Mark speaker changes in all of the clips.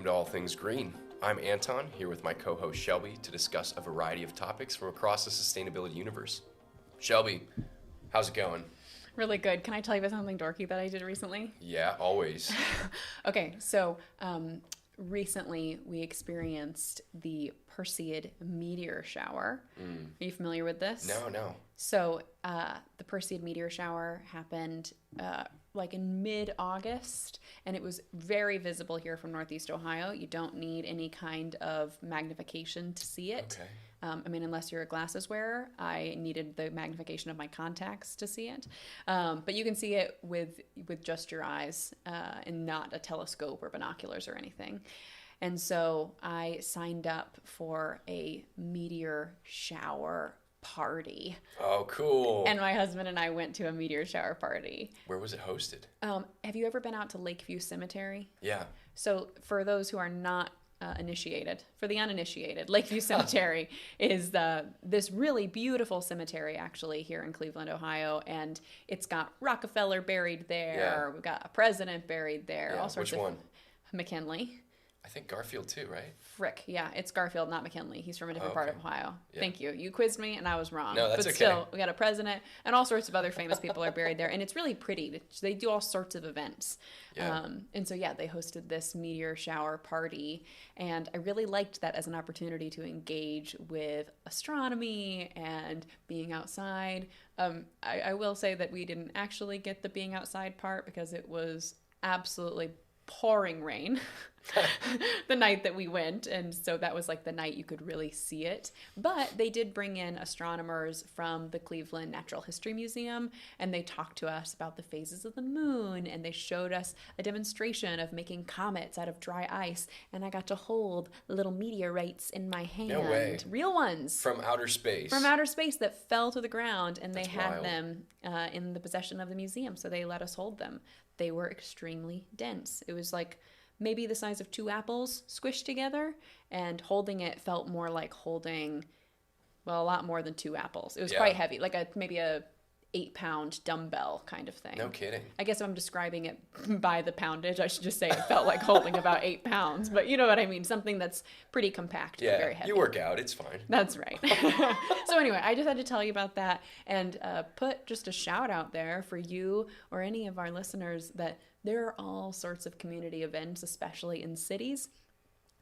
Speaker 1: to All Things Green. I'm Anton, here with my co-host Shelby to discuss a variety of topics from across the sustainability universe. Shelby, how's it going?
Speaker 2: Really good. Can I tell you about something dorky that I did recently?
Speaker 1: Yeah, always.
Speaker 2: Okay, so recently we experienced the Perseid meteor shower. Are you familiar with this?
Speaker 1: No.
Speaker 2: So the Perseid meteor shower happened like in mid-August, and it was very visible here from Northeast Ohio. You don't need any kind of magnification to see it.
Speaker 1: Okay.
Speaker 2: Unless you're a glasses wearer, I needed the magnification of my contacts to see it. But you can see it with just your eyes and not a telescope or binoculars or anything. And so I signed up for a meteor shower party.
Speaker 1: Oh, cool.
Speaker 2: And my husband and I went to a meteor shower party.
Speaker 1: Where was it hosted?
Speaker 2: Have you ever been out to Lakeview Cemetery?
Speaker 1: Yeah.
Speaker 2: So for those who are not initiated, for the uninitiated, Lakeview Cemetery is this really beautiful cemetery actually here in Cleveland, Ohio, and it's got Rockefeller buried there.
Speaker 1: Yeah.
Speaker 2: We've got a president buried there.
Speaker 1: Yeah.
Speaker 2: All sorts
Speaker 1: Which
Speaker 2: of
Speaker 1: one?
Speaker 2: McKinley.
Speaker 1: I think Garfield too, right?
Speaker 2: Frick, yeah, it's Garfield, not McKinley. He's from a different part of Ohio.
Speaker 1: Yeah.
Speaker 2: Thank you. You quizzed me, and I was wrong.
Speaker 1: No, that's
Speaker 2: but
Speaker 1: okay.
Speaker 2: still, we got a president, and all sorts of other famous people are buried there, and it's really pretty. They do all sorts of events.
Speaker 1: Yeah.
Speaker 2: And so, yeah, they hosted this meteor shower party, and I really liked that as an opportunity to engage with astronomy and being outside. I will say that we didn't actually get the being outside part because it was absolutely pouring rain the night that we went, and so that was like the night you could really see it. But they did bring in astronomers from the Cleveland Natural History Museum, and they talked to us about the phases of the moon, and they showed us a demonstration of making comets out of dry ice, and I got to hold little meteorites in my hand.
Speaker 1: No way.
Speaker 2: Real ones
Speaker 1: From outer space.
Speaker 2: from outer space that fell to the ground, and
Speaker 1: That's
Speaker 2: they had
Speaker 1: wild.
Speaker 2: them in the possession of the museum, so they let us hold them. They were extremely dense. It was like maybe the size of 2 apples squished together, and holding it felt more like holding, well, a lot more than 2 apples. It was
Speaker 1: Yeah.
Speaker 2: quite heavy, like maybe a 8-pound dumbbell kind of thing.
Speaker 1: No kidding.
Speaker 2: I guess if I'm describing it by the poundage, I should just say it felt like holding about 8 pounds, but you know what I mean? Something that's pretty compact, but very
Speaker 1: Yeah,
Speaker 2: heavy.
Speaker 1: you work out. It's fine.
Speaker 2: That's right. So anyway, I just had to tell you about that and put just a shout out there for you or any of our listeners that there are all sorts of community events, especially in cities,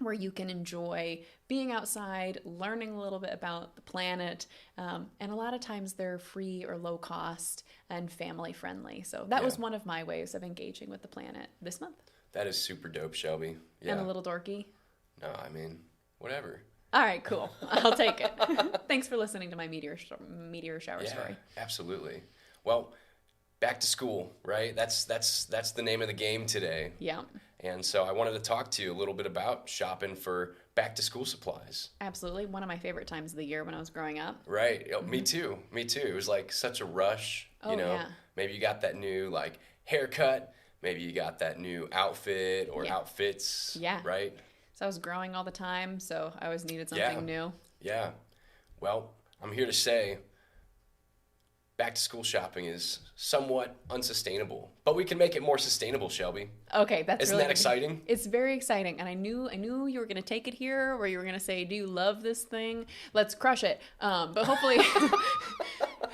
Speaker 2: where you can enjoy being outside, learning a little bit about the planet, and a lot of times they're free or low cost and family friendly. So that was one of my ways of engaging with the planet this month.
Speaker 1: That is super dope, Shelby. Yeah.
Speaker 2: And a little dorky.
Speaker 1: No, I mean, whatever.
Speaker 2: All right, cool. I'll take it. Thanks for listening to my meteor shower
Speaker 1: Yeah,
Speaker 2: story.
Speaker 1: absolutely. Well, back to school, right? That's the name of the game today.
Speaker 2: Yeah,
Speaker 1: And so I wanted to talk to you a little bit about shopping for back to school supplies.
Speaker 2: absolutely. One of my favorite times of the year when I was growing up.
Speaker 1: Right. Oh, me too. It was like such a rush,
Speaker 2: Oh,
Speaker 1: you know.
Speaker 2: yeah.
Speaker 1: Maybe you got that new like haircut, maybe you got that new outfit or
Speaker 2: Yeah.
Speaker 1: outfits,
Speaker 2: Yeah.
Speaker 1: right?
Speaker 2: So I was growing all the time, so I always needed something new.
Speaker 1: Yeah. Well, I'm here to say back to school shopping is somewhat unsustainable, but we can make it more sustainable, Shelby.
Speaker 2: Okay, that's
Speaker 1: Isn't
Speaker 2: really
Speaker 1: that exciting?
Speaker 2: It's very exciting, and I knew you were going to take it here, where you were going to say, "Do you love this thing? Let's crush it." But hopefully,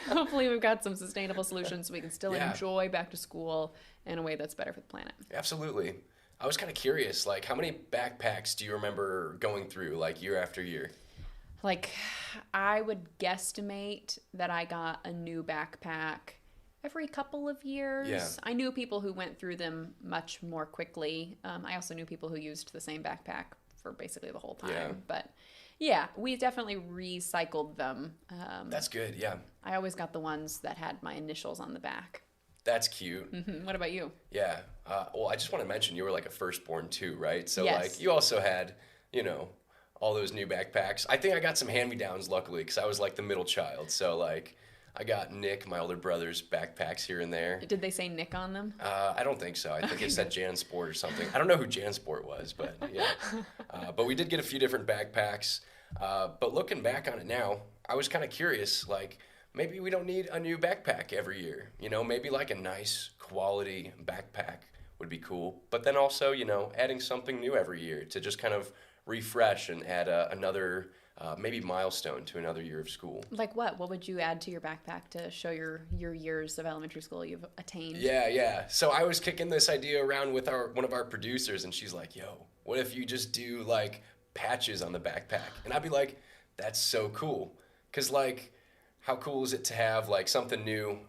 Speaker 2: hopefully we've got some sustainable solutions so we can still
Speaker 1: Yeah.
Speaker 2: enjoy back to school in a way that's better for the planet.
Speaker 1: Absolutely. I was kind of curious, like how many backpacks do you remember going through like year after year?
Speaker 2: Like, I would guesstimate that I got a new backpack every couple of years.
Speaker 1: Yeah.
Speaker 2: I knew people who went through them much more quickly. I also knew people who used the same backpack for basically the whole time.
Speaker 1: Yeah.
Speaker 2: But yeah, we definitely recycled them.
Speaker 1: That's good, yeah.
Speaker 2: I always got the ones that had my initials on the back.
Speaker 1: That's cute.
Speaker 2: What about you?
Speaker 1: Yeah. Well, I just want to mention you were like a firstborn too, right? So
Speaker 2: Yes.
Speaker 1: like you also had, you know, all those new backpacks. I think I got some hand-me-downs luckily because I was like the middle child. So like I got Nick, my older brother's backpacks here and there.
Speaker 2: Did they say Nick on them?
Speaker 1: I don't think so. I think it said JanSport or something. I don't know who JanSport was, but yeah. But we did get a few different backpacks. But looking back on it now, I was kind of curious, like maybe we don't need a new backpack every year. You know, maybe like a nice quality backpack would be cool. But then also, adding something new every year to just kind of refresh and add another maybe milestone to another year of school.
Speaker 2: Like what? What would you add to your backpack to show your years of elementary school you've attained?
Speaker 1: Yeah. So I was kicking this idea around with one of our producers, and she's like, yo, what if you just do like patches on the backpack? And I'd be like, that's so cool. Because like, how cool is it to have like something new,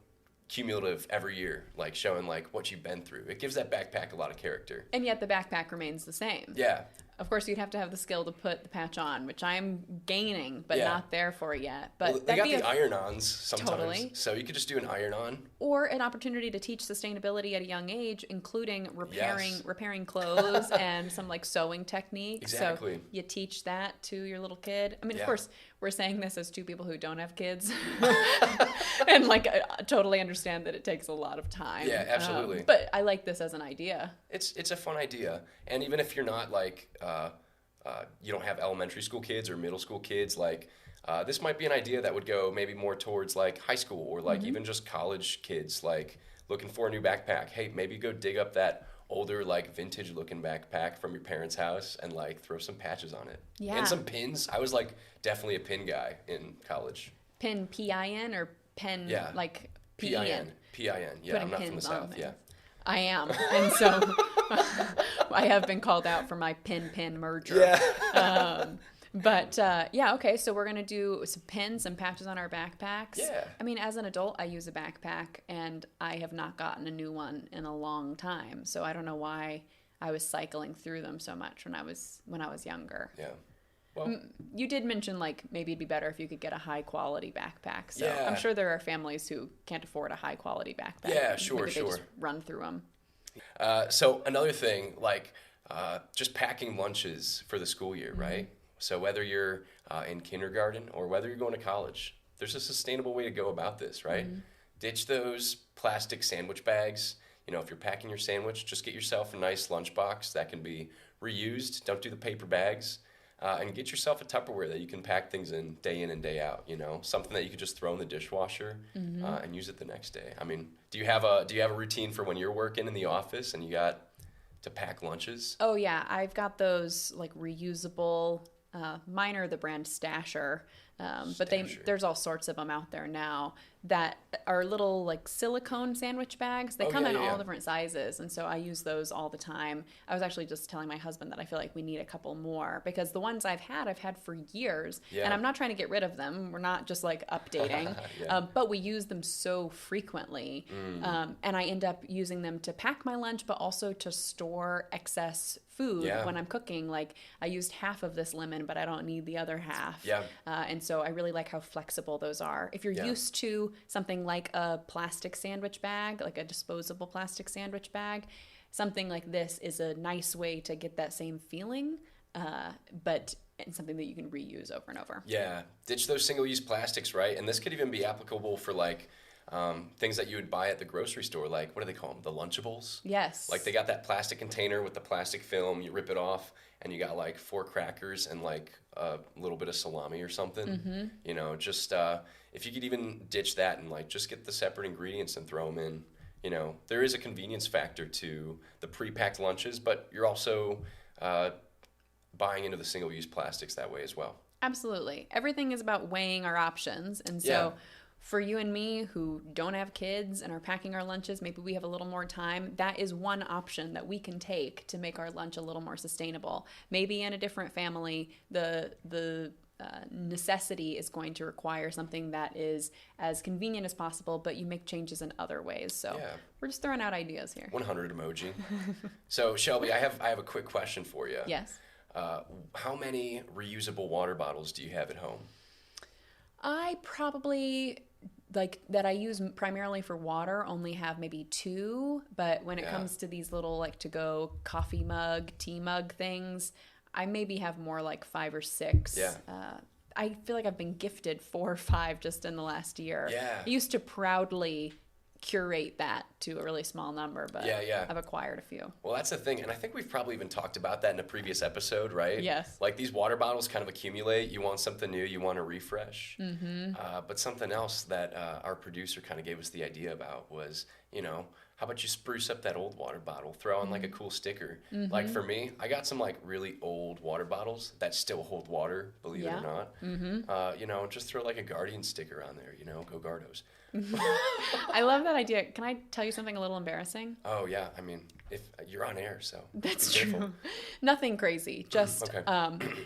Speaker 1: cumulative every year, like showing like what you've been through? It gives that backpack a lot of character.
Speaker 2: And yet the backpack remains the same.
Speaker 1: Yeah.
Speaker 2: Of course, you'd have to have the skill to put the patch on, which I'm gaining, but
Speaker 1: Yeah.
Speaker 2: not there for yet. But
Speaker 1: Well, they got the iron-ons sometimes,
Speaker 2: Totally.
Speaker 1: so you could just do an iron-on.
Speaker 2: Or an opportunity to teach sustainability at a young age, including
Speaker 1: Yes.
Speaker 2: repairing clothes and some like sewing techniques.
Speaker 1: Exactly.
Speaker 2: So you teach that to your little kid. I mean,
Speaker 1: Yeah.
Speaker 2: of course, we're saying this as two people who don't have kids, and like I totally understand that it takes a lot of time.
Speaker 1: Yeah, absolutely.
Speaker 2: But I like this as an idea.
Speaker 1: It's a fun idea, and even if you're not like you don't have elementary school kids or middle school kids, like this might be an idea that would go maybe more towards like high school or like even just college kids, like looking for a new backpack. Hey, maybe go dig up that older like vintage looking backpack from your parents' house and like throw some patches on it.
Speaker 2: Yeah.
Speaker 1: And some pins. I was like definitely a pin guy in college.
Speaker 2: Pin P-I-N or pen
Speaker 1: Yeah.
Speaker 2: like
Speaker 1: P-I-N.
Speaker 2: P-E-N?
Speaker 1: P-I-N. Yeah,
Speaker 2: Putting
Speaker 1: I'm not from the
Speaker 2: pins on
Speaker 1: South.
Speaker 2: things.
Speaker 1: Yeah.
Speaker 2: I am. And so I have been called out for my pin merger.
Speaker 1: Yeah.
Speaker 2: But yeah, okay, so we're going to do some pins and patches on our backpacks.
Speaker 1: Yeah.
Speaker 2: I mean, as an adult, I use a backpack, and I have not gotten a new one in a long time. So I don't know why I was cycling through them so much when I was younger.
Speaker 1: Yeah. Well,
Speaker 2: You did mention, like, maybe it'd be better if you could get a high-quality backpack. So
Speaker 1: Yeah.
Speaker 2: I'm sure there are families who can't afford a high-quality backpack.
Speaker 1: Yeah, sure,
Speaker 2: Maybe they
Speaker 1: sure.
Speaker 2: just run through them.
Speaker 1: So another thing, like just packing lunches for the school year, right? So whether you're in kindergarten or whether you're going to college, there's a sustainable way to go about this, right? Ditch those plastic sandwich bags. If you're packing your sandwich, just get yourself a nice lunchbox that can be reused. Don't do the paper bags. And get yourself a Tupperware that you can pack things in and day out, something that you could just throw in the dishwasher and use it the next day. I mean, do you have a routine for when you're working in the office and you got to pack lunches?
Speaker 2: Oh, yeah. I've got those, like, reusable, mine are the brand Stasher, but
Speaker 1: Stasher.
Speaker 2: there's all sorts of them out there now that are little like silicone sandwich bags. They come in all different sizes, and so I use those all the time. I was actually just telling my husband that I feel like we need a couple more because the ones I've had for years, and I'm not trying to get rid of them. We're not just like updating, but we use them so frequently, and I end up using them to pack my lunch, but also to store excess food when I'm cooking. Like I used half of this lemon, but I don't need the other half. And so I really like how flexible those are. If you're used to something like a plastic sandwich bag, like a disposable plastic sandwich bag, something like this is a nice way to get that same feeling, but and something that you can reuse over and over.
Speaker 1: Yeah, ditch those single-use plastics, right? And this could even be applicable for like things that you would buy at the grocery store, like what do they call them? The Lunchables?
Speaker 2: Yes.
Speaker 1: Like they got that plastic container with the plastic film, you rip it off, and you got like 4 crackers and like a little bit of salami or something. Just if you could even ditch that and like just get the separate ingredients and throw them in. There is a convenience factor to the pre-packed lunches, but you're also buying into the single-use plastics that way as well.
Speaker 2: Absolutely. Everything is about weighing our options. And so for you and me who don't have kids and are packing our lunches, maybe we have a little more time. That is one option that we can take to make our lunch a little more sustainable. Maybe in a different family, the necessity is going to require something that is as convenient as possible, but you make changes in other ways. So we're just throwing out ideas here.
Speaker 1: 100 emoji. So Shelby, I have a quick question for you.
Speaker 2: Yes.
Speaker 1: How many reusable water bottles do you have at home?
Speaker 2: I probably, like, that I use primarily for water, only have maybe 2. But when it comes to these little, like, to-go coffee mug, tea mug things, I maybe have more like 5 or 6.
Speaker 1: Yeah.
Speaker 2: I feel like I've been gifted 4 or 5 just in the last year.
Speaker 1: Yeah.
Speaker 2: I used to proudly curate that to a really small number, but I've acquired a few.
Speaker 1: Well, that's the thing, and I think we've probably even talked about that in a previous episode, right?
Speaker 2: Yes.
Speaker 1: Like these water bottles kind of accumulate. You want something new, you want to refresh. But something else that our producer kind of gave us the idea about was, how about you spruce up that old water bottle, throw on like a cool sticker. Like for me, I got some like really old water bottles that still hold water, believe it or not. You know, just throw like a Guardian sticker on there, you know, go Gardos.
Speaker 2: I love that idea. Can I tell you something a little embarrassing?
Speaker 1: Oh yeah, I mean, if you're on air, so
Speaker 2: That's
Speaker 1: be careful.
Speaker 2: true. Nothing crazy. Just
Speaker 1: Okay.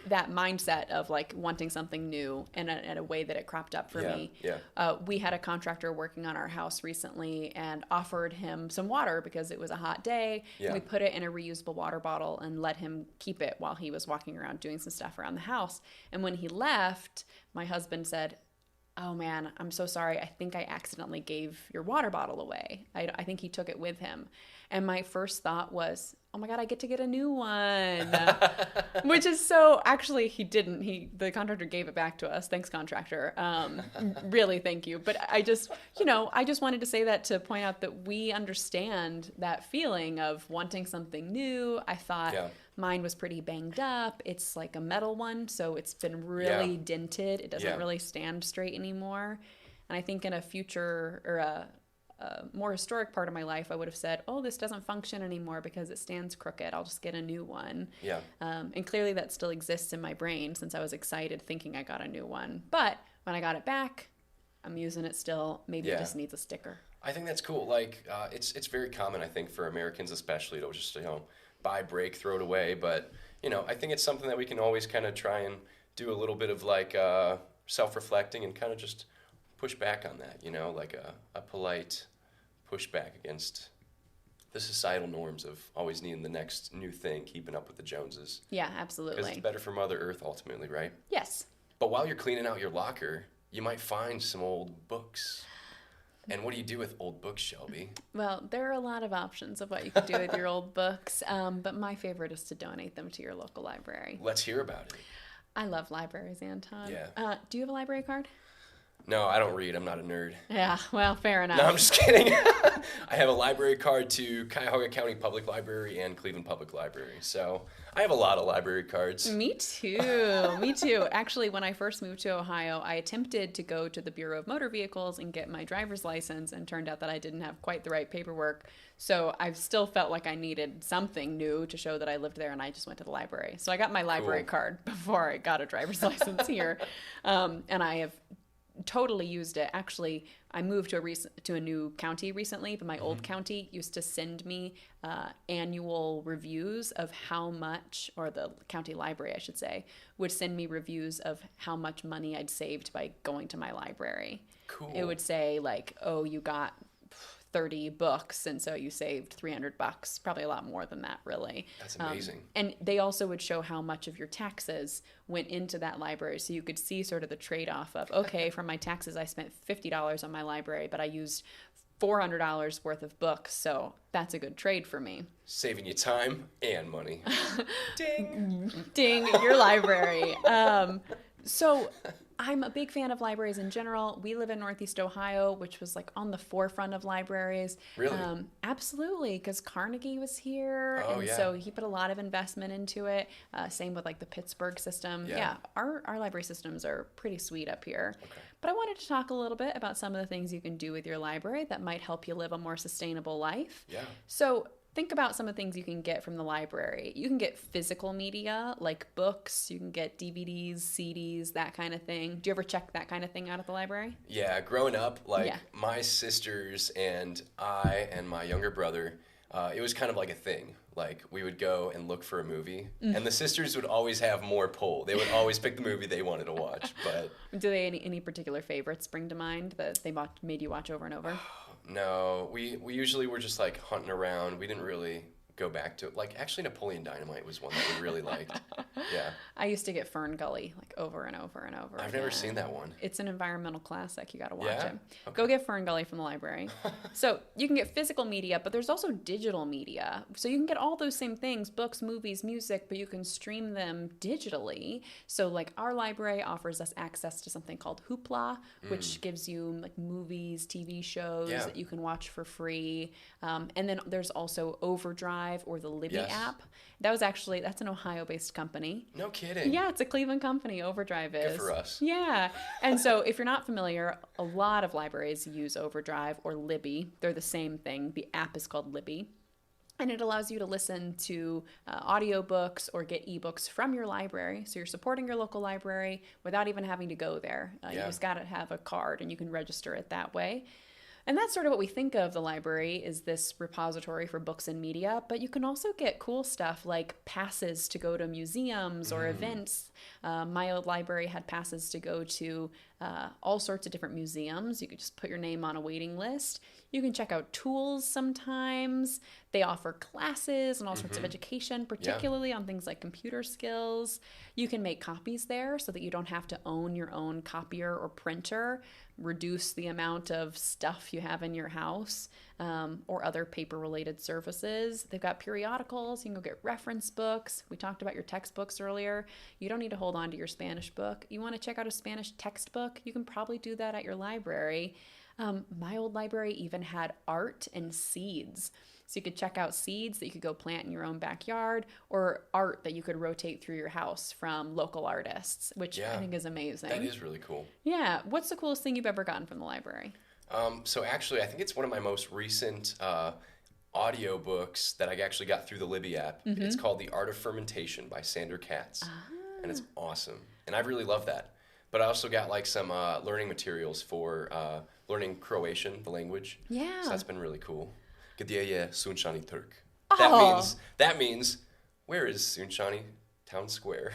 Speaker 2: that mindset of like wanting something new and a way that it cropped up for me.
Speaker 1: Yeah.
Speaker 2: We had a contractor working on our house recently and offered him some water because it was a hot day.
Speaker 1: Yeah.
Speaker 2: We put it in a reusable water bottle and let him keep it while he was walking around doing some stuff around the house. And when he left, my husband said, "Oh man, I'm so sorry. I think I accidentally gave your water bottle away. I think he took it with him." And my first thought was, "Oh my God, I get to get a new one." Which is so, actually he didn't. The contractor gave it back to us. Thanks, contractor. Really, thank you. But I just wanted to say that to point out that we understand that feeling of wanting something new. I thought mine was pretty banged up. It's like a metal one, so it's been really dented. It doesn't really stand straight anymore. And I think in a future or a more historic part of my life, I would have said, "Oh, this doesn't function anymore because it stands crooked. I'll just get a new one."
Speaker 1: Yeah.
Speaker 2: And clearly that still exists in my brain since I was excited thinking I got a new one. But when I got it back, I'm using it still. Maybe it just needs a sticker.
Speaker 1: I think that's cool. Like, it's very common, I think, for Americans especially to just, you know, buy, break, throw it away. But, you know, I think it's something that we can always kind of try and do a little bit of, like, self-reflecting and kind of just push back on that, you know, like a polite pushback against the societal norms of always needing the next new thing, keeping up with the Joneses.
Speaker 2: Yeah,
Speaker 1: Because
Speaker 2: absolutely.
Speaker 1: it's better for Mother Earth ultimately, right?
Speaker 2: Yes.
Speaker 1: But while you're cleaning out your locker, you might find some old books. And what do you do with old books, Shelby?
Speaker 2: Well, there are a lot of options of what you could do with your old books, but my favorite is to donate them to your local library.
Speaker 1: Let's hear about it.
Speaker 2: I love libraries, Anton.
Speaker 1: Yeah.
Speaker 2: Do you have a library card?
Speaker 1: No, I don't read. I'm not a nerd.
Speaker 2: Yeah, well, fair enough.
Speaker 1: No, I'm just kidding. I have a library card to Cuyahoga County Public Library and Cleveland Public Library. So I have a lot of library cards.
Speaker 2: Me too. Me too. Actually, when I first moved to Ohio, I attempted to go to the Bureau of Motor Vehicles and get my driver's license, and turned out that I didn't have quite the right paperwork. So I still felt like I needed something new to show that I lived there, and I just went to the library. So I got my library card before I got a driver's license here, and I have totally used it. Actually, I moved to a new county recently, but my old county used to send me annual reviews of how much, or the county library, I should say, would send me reviews of how much money I'd saved by going to my library.
Speaker 1: Cool.
Speaker 2: It would say like, "Oh, you got 30 books, and so you saved $300. Probably a lot more than that, really."
Speaker 1: That's amazing.
Speaker 2: And they also would show how much of your taxes went into that library, so you could see sort of the trade-off of, okay, from my taxes I spent $50 on my library, but I used $400 worth of books, so that's a good trade for me.
Speaker 1: Saving you time and money. Ding.
Speaker 2: Ding, your library. So I'm a big fan of libraries in general. We live in Northeast Ohio, which was like on the forefront of libraries.
Speaker 1: Really?
Speaker 2: Absolutely, because Carnegie was here,
Speaker 1: Oh,
Speaker 2: and
Speaker 1: yeah.
Speaker 2: so he put a lot of investment into it. Same with like the Pittsburgh system.
Speaker 1: Yeah.
Speaker 2: Our library systems are pretty sweet up here. Okay. But I wanted to talk a little bit about some of the things you can do with your library that might help you live a more sustainable life.
Speaker 1: Yeah.
Speaker 2: So think about some of the things you can get from the library. You can get physical media like books. You can get DVDs, CDs, that kind of thing. Do you ever check that kind of thing out at the library?
Speaker 1: Yeah, growing up, like
Speaker 2: Yeah.
Speaker 1: my sisters and I and my younger brother, it was kind of like a thing. Like we would go and look for a movie, and the sisters would always have more pull. They would always pick the movie they wanted to watch. But
Speaker 2: Do they any particular favorites spring to mind that they made you watch over and over?
Speaker 1: no, we usually were just like hunting around. We didn't really go back to, like, actually Napoleon Dynamite was one that we really liked. Yeah.
Speaker 2: I used to get Fern Gully like over and over and over.
Speaker 1: I've never
Speaker 2: again.
Speaker 1: seen that one.
Speaker 2: It's an environmental classic. You got to watch
Speaker 1: Yeah?
Speaker 2: it.
Speaker 1: Okay.
Speaker 2: Go get Fern Gully from the library. So you can get physical media, but there's also digital media. So you can get all those same things, books, movies, music, but you can stream them digitally. So like our library offers us access to something called Hoopla, which gives you like movies, TV shows
Speaker 1: Yeah.
Speaker 2: that you can watch for free. And then there's also Overdrive, Overdrive or the Libby
Speaker 1: Yes.
Speaker 2: app. That's an Ohio-based company.
Speaker 1: No kidding.
Speaker 2: Yeah, it's a Cleveland company, Overdrive is.
Speaker 1: Good for us.
Speaker 2: Yeah. And so if you're not familiar, a lot of libraries use Overdrive or Libby. They're the same thing. The app is called Libby. And it allows you to listen to audiobooks or get ebooks from your library. So you're supporting your local library without even having to go there. You just got to have a card and you can register it that way. And that's sort of what we think of the library, is this repository for books and media, but you can also get cool stuff like passes to go to museums or events. My old library had passes to go to all sorts of different museums. You could just put your name on a waiting list. You can check out tools sometimes. They offer classes and all sorts of education, particularly on things like computer skills. You can make copies there so that you don't have to own your own copier or printer, reduce the amount of stuff you have in your house, or other paper-related services. They've got periodicals. You can go get reference books. We talked about your textbooks earlier. You don't need to hold on to your Spanish book. You want to check out a Spanish textbook? You can probably do that at your library. My old library even had art and seeds. So you could check out seeds that you could go plant in your own backyard, or art that you could rotate through your house from local artists, which I think is amazing.
Speaker 1: That is really cool.
Speaker 2: Yeah. What's the coolest thing you've ever gotten from the library?
Speaker 1: So actually, I think it's one of my most recent audiobooks that I actually got through the Libby app. It's called The Art of Fermentation by Sandra Katz. And it's awesome. And I really love that. But I also got like some learning materials for learning Croatian, the language.
Speaker 2: Yeah.
Speaker 1: So that's been really cool. Gdje je Sunčani Trg?
Speaker 2: Oh.
Speaker 1: That means where is Sunčani Town Square?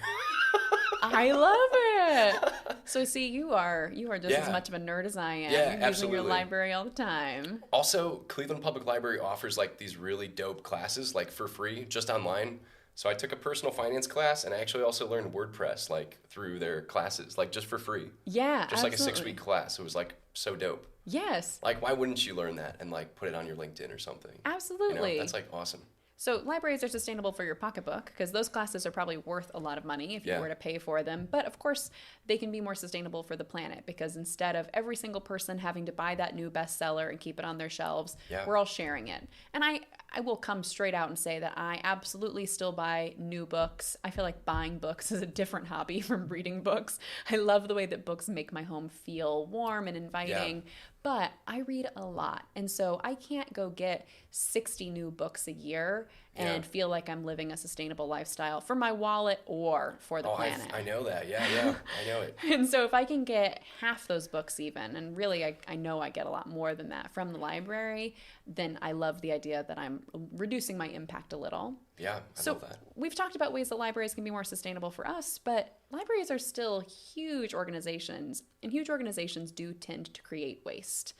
Speaker 2: I love it. So see, you are just as much of a nerd as I am.
Speaker 1: Yeah,
Speaker 2: You're using your library all the time.
Speaker 1: Also, Cleveland Public Library offers like these really dope classes like for free, just online. So I took a personal finance class, and I actually also learned WordPress like through their classes, like just for free.
Speaker 2: Yeah,
Speaker 1: just
Speaker 2: absolutely.
Speaker 1: like a 6-week class. It was like so dope.
Speaker 2: Yes.
Speaker 1: Like, why wouldn't you learn that and like put it on your LinkedIn or something?
Speaker 2: Absolutely.
Speaker 1: You know, that's like awesome.
Speaker 2: So libraries are sustainable for your pocketbook because those classes are probably worth a lot of money if you were to pay for them. But of course, they can be more sustainable for the planet because instead of every single person having to buy that new bestseller and keep it on their shelves, we're all sharing it. And I will come straight out and say that I absolutely still buy new books. I feel like buying books is a different hobby from reading books. I love the way that books make my home feel warm and inviting. Yeah. But I read a lot. And so I can't go get 60 new books a year and feel like I'm living a sustainable lifestyle for my wallet or for the planet.
Speaker 1: I know that. Yeah, I know it.
Speaker 2: And so if I can get half those books even, and really I know I get a lot more than that from the library, then I love the idea that I'm reducing my impact a little.
Speaker 1: Yeah, I love that.
Speaker 2: We've talked about ways that libraries can be more sustainable for us, but libraries are still huge organizations, and huge organizations do tend to create waste.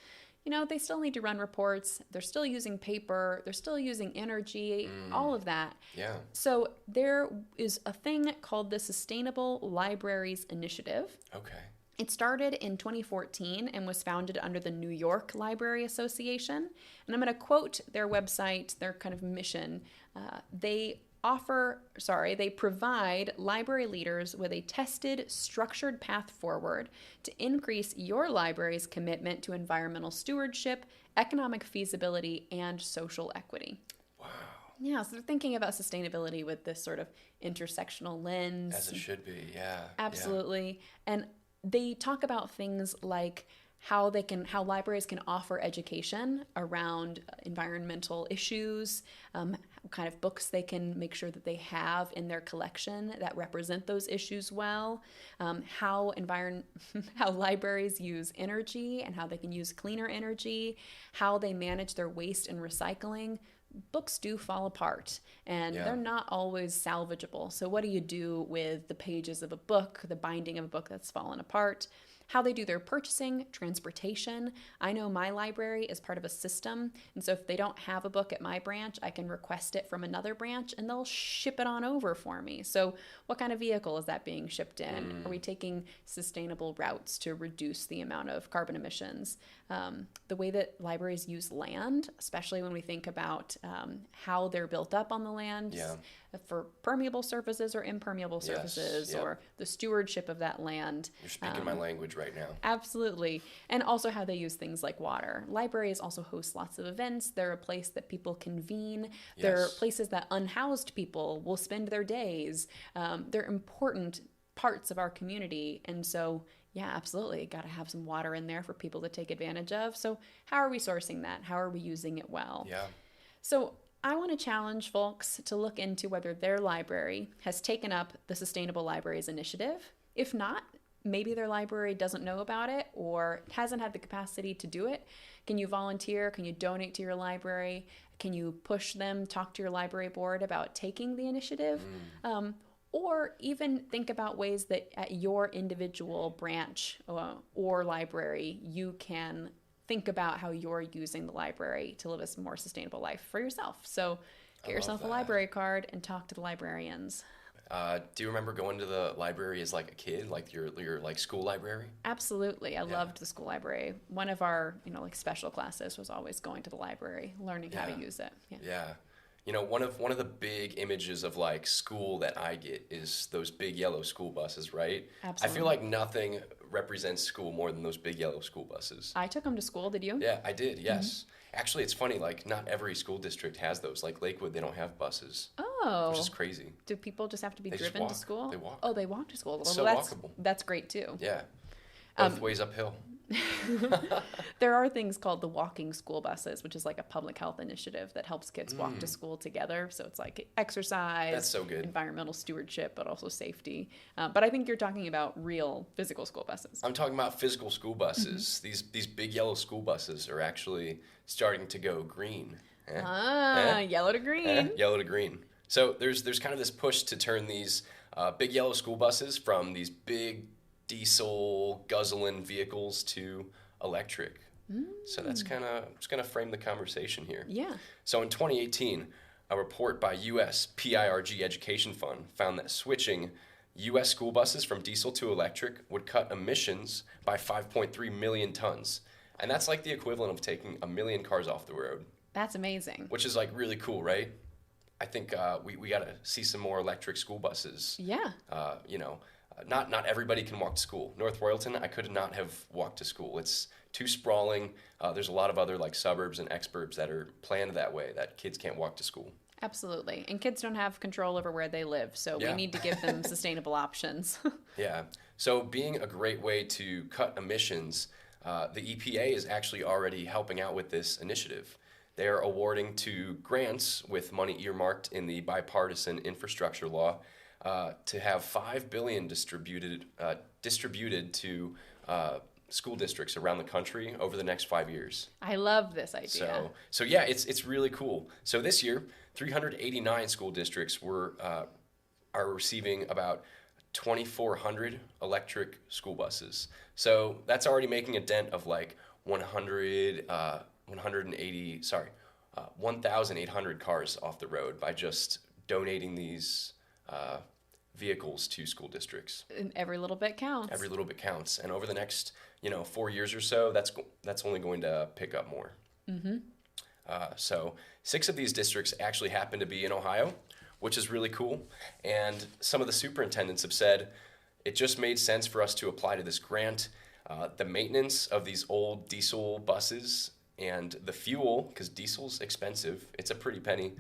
Speaker 2: You know, they still need to run reports. They're still using paper. They're still using energy, all of that.
Speaker 1: Yeah.
Speaker 2: So there is a thing called the Sustainable Libraries Initiative.
Speaker 1: Okay.
Speaker 2: It started in 2014 and was founded under the New York Library Association. And I'm going to quote their website, their kind of mission. They provide library leaders with a tested, structured path forward to increase your library's commitment to environmental stewardship, economic feasibility, and social equity.
Speaker 1: Wow.
Speaker 2: Yeah, so they're thinking about sustainability with this sort of intersectional lens.
Speaker 1: As it should be, yeah.
Speaker 2: Absolutely. Yeah. And they talk about things like how libraries can offer education around environmental issues, what kind of books they can make sure that they have in their collection that represent those issues well, how libraries use energy and how they can use cleaner energy, how they manage their waste and recycling. Books do fall apart and they're not always salvageable. So what do you do with the pages of a book, the binding of a book that's fallen apart? How they do their purchasing, transportation. I know my library is part of a system, and so if they don't have a book at my branch, I can request it from another branch, and they'll ship it on over for me. So what kind of vehicle is that being shipped in? Are we taking sustainable routes to reduce the amount of carbon emissions? the way that libraries use land, especially when we think about how they're built up on the land for permeable surfaces or impermeable surfaces, or the stewardship of that land.
Speaker 1: You're speaking my language right now.
Speaker 2: Absolutely. And also how they use things like water. Libraries also host lots of events. They're a place that people convene. They're places that unhoused people will spend their days. They're important parts of our community. And so, yeah, absolutely. Got to have some water in there for people to take advantage of. So how are we sourcing that? How are we using it well?
Speaker 1: Yeah.
Speaker 2: So I want to challenge folks to look into whether their library has taken up the Sustainable Libraries Initiative. If not, maybe their library doesn't know about it or hasn't had the capacity to do it. Can you volunteer? Can you donate to your library? Can you push them, talk to your library board about taking the initiative? Or even think about ways that at your individual branch or library, you can think about how you're using the library to live a more sustainable life for yourself. So get yourself a library card and talk to the librarians.
Speaker 1: Do you remember going to the library as like a kid, like your like school library?
Speaker 2: Absolutely. I loved the school library. One of our, like special classes was always going to the library, learning how to use it.
Speaker 1: Yeah. One of the big images of like school that I get is those big yellow school buses, right?
Speaker 2: Absolutely.
Speaker 1: I feel like nothing represents school more than those big yellow school buses.
Speaker 2: I took them to school. Did you?
Speaker 1: Yeah, I did. Yes. Actually, it's funny. Like, not every school district has those. Like Lakewood, they don't have buses.
Speaker 2: Oh.
Speaker 1: Which is crazy.
Speaker 2: Do people just have to be driven to school?
Speaker 1: They walk.
Speaker 2: Oh, they walk to school. Well,
Speaker 1: so walkable.
Speaker 2: That's great too.
Speaker 1: Yeah. Both ways uphill.
Speaker 2: There are things called the walking school buses, which is like a public health initiative that helps kids walk to school together. So it's like exercise,
Speaker 1: that's so good.
Speaker 2: Environmental stewardship, but also safety. But I think you're talking about real physical school buses.
Speaker 1: I'm talking about physical school buses. These big yellow school buses are actually starting to go green.
Speaker 2: Yellow to green.
Speaker 1: Yellow to green. So there's kind of this push to turn these big yellow school buses from these big diesel guzzling vehicles to electric. So that's kind of it's going to frame the conversation here.
Speaker 2: Yeah.
Speaker 1: So in 2018, a report by U.S. PIRG Education Fund found that switching U.S. school buses from diesel to electric would cut emissions by 5.3 million tons. And that's like the equivalent of taking 1 million cars off the road.
Speaker 2: That's amazing.
Speaker 1: Which is like really cool, right? I think we got to see some more electric school buses.
Speaker 2: Yeah.
Speaker 1: Not everybody can walk to school. North Royalton, I could not have walked to school. It's too sprawling. There's a lot of other like suburbs and exurbs that are planned that way that kids can't walk to school.
Speaker 2: Absolutely. And kids don't have control over where they live, so we need to give them sustainable options.
Speaker 1: Yeah. So being a great way to cut emissions, the EPA is actually already helping out with this initiative. They are awarding to grants with money earmarked in the bipartisan infrastructure law to have $5 billion distributed to school districts around the country over the next 5 years.
Speaker 2: I love this idea.
Speaker 1: So yeah, it's really cool. So this year, 389 school districts are receiving about 2,400 electric school buses. So that's already making a dent of like 1,800 cars off the road by just donating these vehicles to school districts.
Speaker 2: And every little bit counts.
Speaker 1: Every little bit counts. And over the next, 4 years or so, that's only going to pick up more. So 6 of these districts actually happen to be in Ohio, which is really cool. And some of the superintendents have said it just made sense for us to apply to this grant. The maintenance of these old diesel buses and the fuel, because diesel's expensive, it's a pretty penny.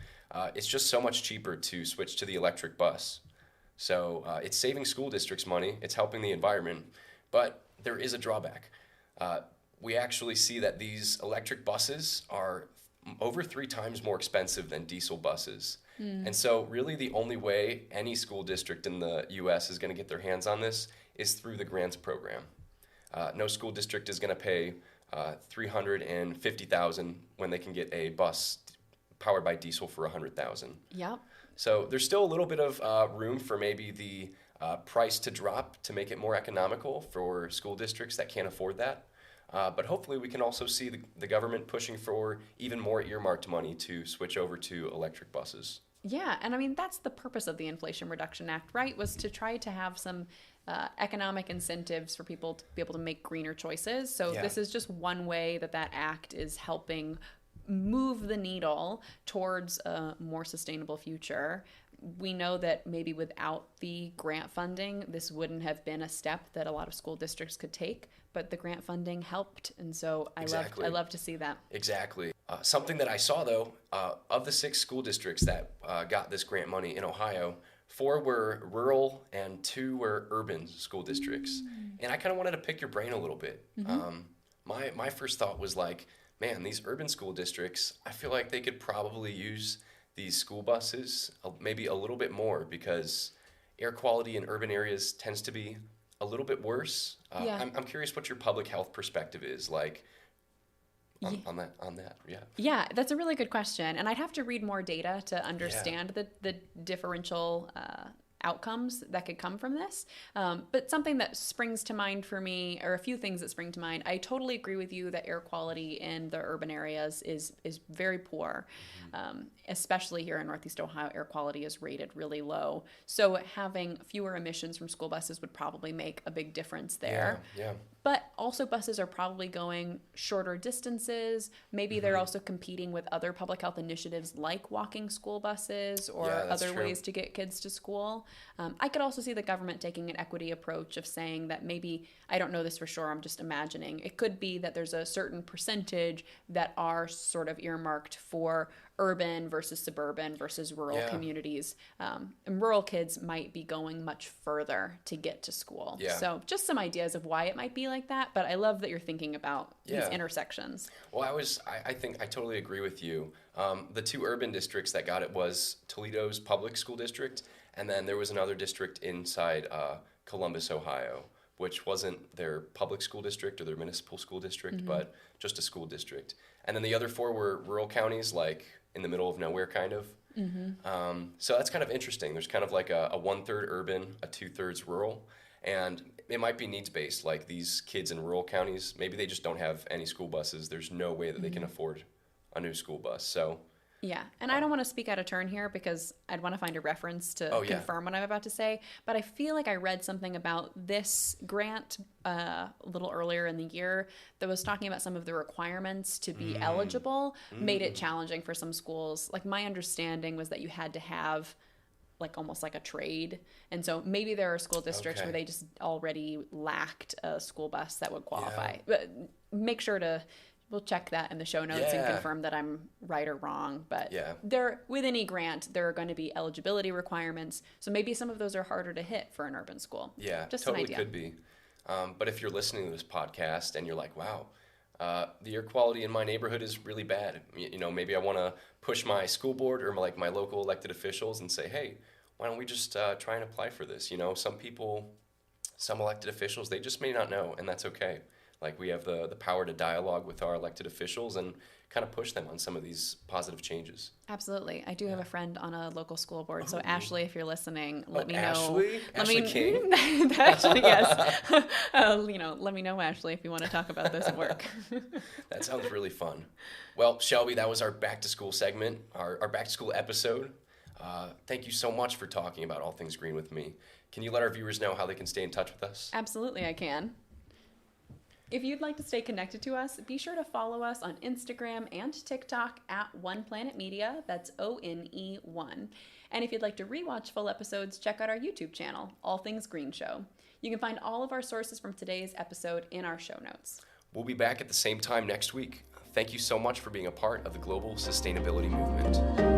Speaker 1: It's just so much cheaper to switch to the electric bus. So it's saving school districts money, it's helping the environment, but there is a drawback. We actually see that these electric buses are over 3 times more expensive than diesel buses. And so really the only way any school district in the U.S. is going to get their hands on this is through the grants program. No school district is going to pay $350,000 when they can get a bus powered by diesel for $100,000.
Speaker 2: Yep.
Speaker 1: So there's still a little bit of room for maybe the price to drop to make it more economical for school districts that can't afford that. But hopefully we can also see the government pushing for even more earmarked money to switch over to electric buses.
Speaker 2: Yeah, and I mean, that's the purpose of the Inflation Reduction Act, right? Was to try to have some economic incentives for people to be able to make greener choices. So
Speaker 1: Yeah.
Speaker 2: this is just one way that that act is helping move the needle towards a more sustainable future. We know that maybe without the grant funding, this wouldn't have been a step that a lot of school districts could take, but the grant funding helped. And so
Speaker 1: Exactly.
Speaker 2: I love to see that.
Speaker 1: Exactly. Something that I saw, though, of the 6 school districts that got this grant money in Ohio, 4 were rural and 2 were urban school districts. And I kind of wanted to pick your brain a little bit. My first thought was like, man, these urban school districts, I feel like they could probably use these school buses maybe a little bit more, because air quality in urban areas tends to be a little bit worse.
Speaker 2: Yeah.
Speaker 1: I'm curious what your public health perspective is like on that. Yeah.
Speaker 2: Yeah, that's a really good question. And I'd have to read more data to understand the differential outcomes that could come from this. But something that springs to mind for me, or a few things that spring to mind, I totally agree with you that air quality in the urban areas is very poor. Especially here in Northeast Ohio, air quality is rated really low. So having fewer emissions from school buses would probably make a big difference there.
Speaker 1: Yeah.
Speaker 2: But also buses are probably going shorter distances. Maybe they're also competing with other public health initiatives like walking school buses or
Speaker 1: Yeah, that's
Speaker 2: other
Speaker 1: true.
Speaker 2: ways to get kids to school. I could also see the government taking an equity approach of saying that maybe, I don't know this for sure, I'm just imagining, it could be that there's a certain percentage that are sort of earmarked for urban versus suburban versus rural communities. And rural kids might be going much further to get to school.
Speaker 1: Yeah.
Speaker 2: So just some ideas of why it might be like that, but I love that you're thinking about these intersections.
Speaker 1: Well, I think I totally agree with you. The 2 urban districts that got it was Toledo's public school district, and then there was another district inside Columbus, Ohio, which wasn't their public school district or their municipal school district, but just a school district. And then the other 4 were rural counties, like in the middle of nowhere, kind of. So that's kind of interesting. There's kind of like a 1/3 urban, a 2/3 rural. And it might be needs-based, like these kids in rural counties, maybe they just don't have any school buses. There's no way that they can afford a new school bus. So
Speaker 2: Yeah, and I don't want to speak out of turn here because I'd want to find a reference to confirm what I'm about to say, but I feel like I read something about this grant a little earlier in the year that was talking about some of the requirements to be eligible made it challenging for some schools. Like my understanding was that you had to have like almost like a trade. And so maybe there are school districts where they just already lacked a school bus that would qualify. But make sure to... We'll check that in the show notes and confirm that I'm right or wrong. But with any grant, there are going to be eligibility requirements. So maybe some of those are harder to hit for an urban school.
Speaker 1: Yeah,
Speaker 2: just
Speaker 1: totally
Speaker 2: an idea.
Speaker 1: Could be. But if you're listening to this podcast and you're like, wow, the air quality in my neighborhood is really bad. You know, maybe I want to push my school board or my local elected officials and say, hey, why don't we just try and apply for this? You know, some elected officials, they just may not know, and that's okay. Like we have the power to dialogue with our elected officials and kind of push them on some of these positive changes.
Speaker 2: Absolutely. I do have a friend on a local school board. So Ashley, if you're listening, let me know.
Speaker 1: Ashley? Ashley King?
Speaker 2: Actually, yes. Let me know, Ashley, if you want to talk about this at work.
Speaker 1: That sounds really fun. Well, Shelby, that was our back to school segment, our back to school episode. Thank you so much for talking about all things green with me. Can you let our viewers know how they can stay in touch with us?
Speaker 2: Absolutely, I can. If you'd like to stay connected to us, be sure to follow us on Instagram and TikTok at One Planet Media. That's ONE1. And if you'd like to rewatch full episodes, check out our YouTube channel, All Things Green Show. You can find all of our sources from today's episode in our show notes.
Speaker 1: We'll be back at the same time next week. Thank you so much for being a part of the global sustainability movement.